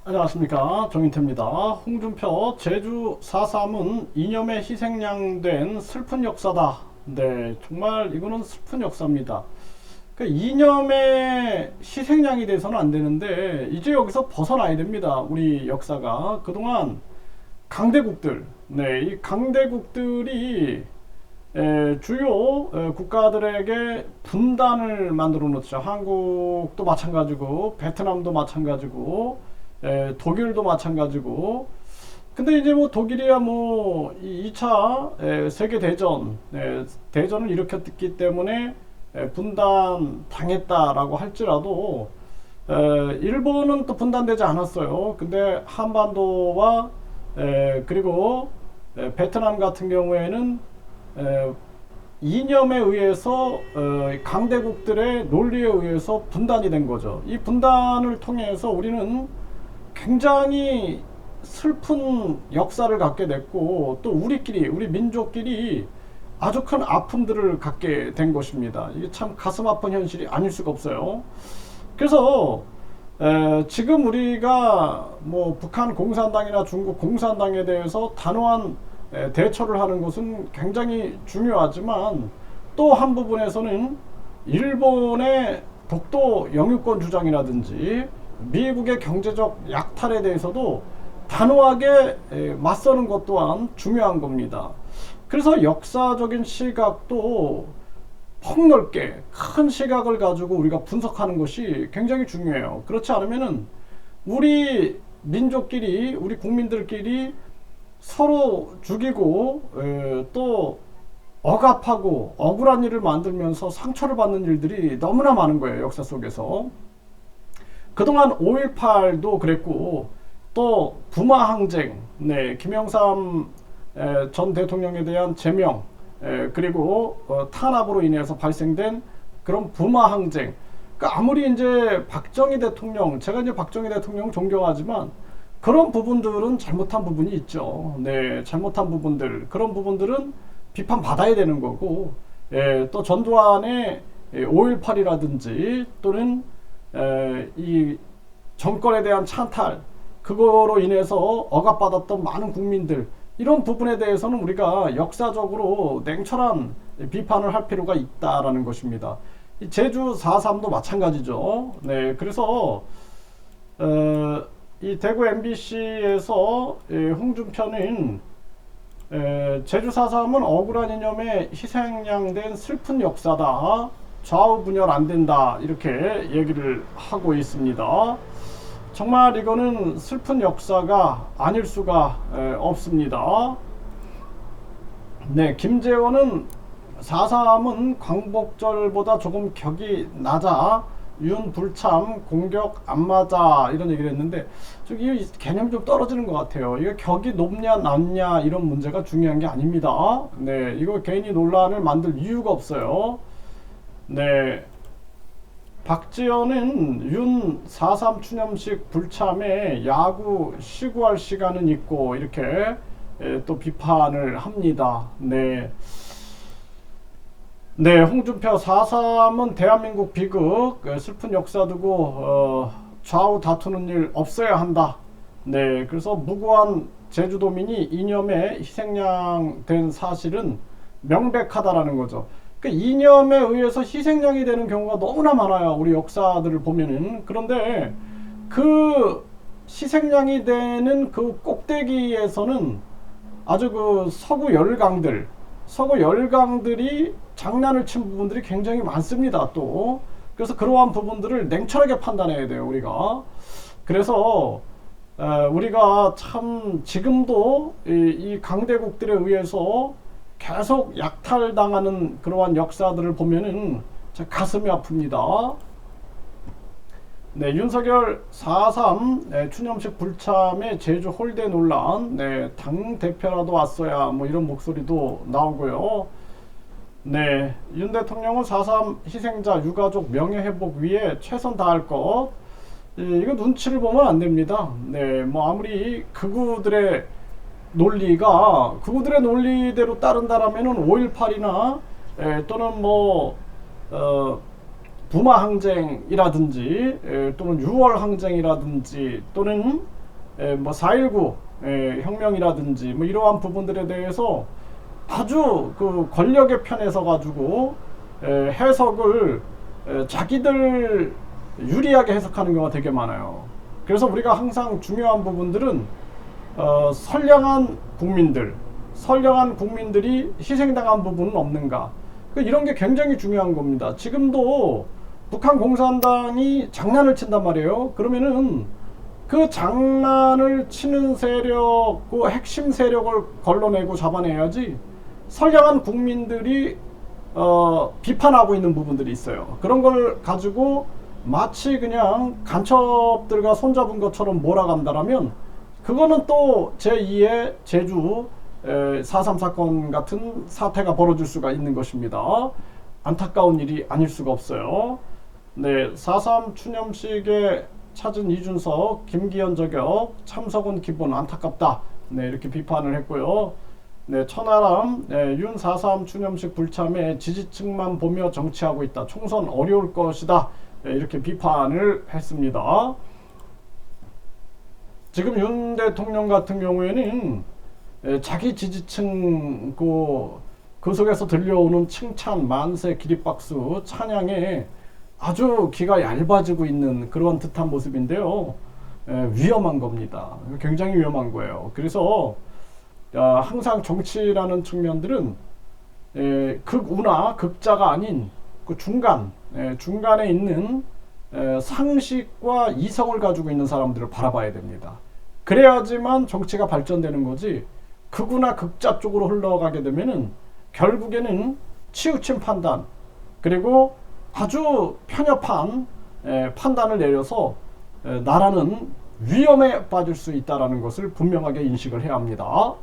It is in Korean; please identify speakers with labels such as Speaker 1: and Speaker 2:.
Speaker 1: 안녕하십니까, 정인태입니다. 홍준표 제주 4.3은 이념의 희생양 된 슬픈 역사다. 네, 정말 이거는 슬픈 역사입니다. 이념의 희생양이 돼서는 안 되는데 이제 여기서 벗어나야 됩니다. 우리 역사가 그동안 강대국들, 이 강대국들이 주요 국가들에게 분단을 만들어 놓죠. 한국도 마찬가지고 베트남도 마찬가지고 독일도 마찬가지고. 근데 이제 뭐 독일이야 뭐 2차 세계 대전 대전을 일으켰기 때문에 분단 당했다라고 할지라도 일본은 또 분단되지 않았어요. 근데 한반도와 그리고 베트남 같은 경우에는 이념에 의해서 강대국들의 논리에 의해서 분단이 된 거죠. 이 분단을 통해서 우리는 굉장히 슬픈 역사를 갖게 됐고, 또 우리 민족끼리 아주 큰 아픔들을 갖게 된 것입니다. 이게 참 가슴 아픈 현실이 아닐 수가 없어요. 그래서 지금 우리가 뭐 북한 공산당이나 중국 공산당에 대해서 단호한 대처를 하는 것은 굉장히 중요하지만, 또 한 부분에서는 일본의 독도 영유권 주장이라든지 미국의 경제적 약탈에 대해서도 단호하게 맞서는 것 또한 중요한 겁니다. 그래서 역사적인 시각도 폭넓게 큰 시각을 가지고 우리가 분석하는 것이 굉장히 중요해요. 그렇지 않으면은 우리 민족끼리, 우리 국민들끼리 서로 죽이고 또 억압하고 억울한 일을 만들면서 상처를 받는 일들이 너무나 많은 거예요, 역사 속에서. 그동안 5.18도 그랬고, 또 부마 항쟁, 김영삼 전 대통령에 대한 제명, 그리고 탄압으로 인해서 발생된 그런 부마 항쟁. 그러니까 아무리 이제 박정희 대통령, 제가 이제 박정희 대통령 존경하지만 그런 부분들은 잘못한 부분이 있죠. 잘못한 부분들, 그런 부분들은 비판받아야 되는 거고, 또 전두환의 5.18이라든지 또는 이 정권에 대한 찬탈, 그거로 인해서 억압받았던 많은 국민들, 이런 부분에 대해서는 우리가 역사적으로 냉철한 비판을 할 필요가 있다라는 것입니다. 이 제주 4.3도 마찬가지죠. 그래서 이 대구 MBC에서 홍준표는 제주 4.3은 억울한 이념의 희생양 된 슬픈 역사다, 좌우 분열 안 된다, 이렇게 얘기를 하고 있습니다. 정말 이거는 슬픈 역사가 아닐 수가 없습니다. 김재원은 4.3은 광복절보다 조금 격이 낮아 윤 불참 공격 안 맞아, 이런 얘기를 했는데 이 개념이 좀 떨어지는 것 같아요. 이거 격이 높냐 낮냐 이런 문제가 중요한 게 아닙니다. 이거 괜히 논란을 만들 이유가 없어요. 박지원은 윤 4.3 추념식 불참에 야구 시구할 시간은 있고, 이렇게 또 비판을 합니다. 홍준표 4.3은 대한민국 비극, 슬픈 역사 두고 좌우 다투는 일 없어야 한다. 그래서 무고한 제주도민이 이념의 희생양 된 사실은 명백하다라는 거죠. 그 이념에 의해서 희생양이 되는 경우가 너무나 많아요, 우리 역사들을 보면은. 그런데 그 희생양이 되는 그 꼭대기에서는 아주 그 서구 열강들이 장난을 친 부분들이 굉장히 많습니다, 또. 그래서 그러한 부분들을 냉철하게 판단해야 돼요, 우리가. 그래서 우리가 참 지금도 이 강대국들에 의해서 계속 약탈당하는 그러한 역사들을 보면은 가슴이 아픕니다. 윤석열 4.3 추념식 불참의 제주 홀대 논란, 당 대표라도 왔어야, 뭐 이런 목소리도 나오고요. 윤 대통령은 4.3 희생자 유가족 명예회복 위해 최선 다할 것, 이거 눈치를 보면 안 됩니다. 뭐 아무리 극우들의 논리대로 따른다라면은 5.18이나 또는 뭐 부마 항쟁이라든지 또는 6월 항쟁이라든지 또는 뭐 4.19 혁명이라든지 뭐 이러한 부분들에 대해서 아주 그 권력의 편에 서 가지고 해석을 자기들 유리하게 해석하는 경우가 되게 많아요. 그래서 우리가 항상 중요한 부분들은 선량한 국민들이 희생당한 부분은 없는가, 이런 게 굉장히 중요한 겁니다. 지금도 북한 공산당이 장난을 친단 말이에요. 그러면은 그 장난을 치는 세력, 그 핵심 세력을 걸러내고 잡아내야지, 선량한 국민들이 비판하고 있는 부분들이 있어요. 그런 걸 가지고 마치 그냥 간첩들과 손잡은 것처럼 몰아간다라면 그거는 또 제2의 제주 4.3 사건 같은 사태가 벌어질 수가 있는 것입니다. 안타까운 일이 아닐 수가 없어요. 네, 4.3 추념식에 찾은 이준석, 김기현 저격, 참석은 기본 안타깝다. 네, 이렇게 비판을 했고요. 네, 천하람, 윤 4.3 추념식 불참에 지지층만 보며 정치하고 있다. 총선 어려울 것이다. 네, 이렇게 비판을 했습니다. 지금 윤 대통령 같은 경우에는 자기 지지층 그 속에서 들려오는 칭찬, 만세, 기립박수, 찬양에 아주 귀가 얇아지고 있는 그런 듯한 모습인데요. 위험한 겁니다. 굉장히 위험한 거예요. 그래서 항상 정치라는 측면들은 극우나 극자가 아닌 그 중간에 있는 상식과 이성을 가지고 있는 사람들을 바라봐야 됩니다. 그래야지만 정치가 발전되는 거지, 극우나 극자 쪽으로 흘러가게 되면은 결국에는 치우친 판단, 그리고 아주 편협한 판단을 내려서 나라는 위험에 빠질 수 있다는 것을 분명하게 인식을 해야 합니다.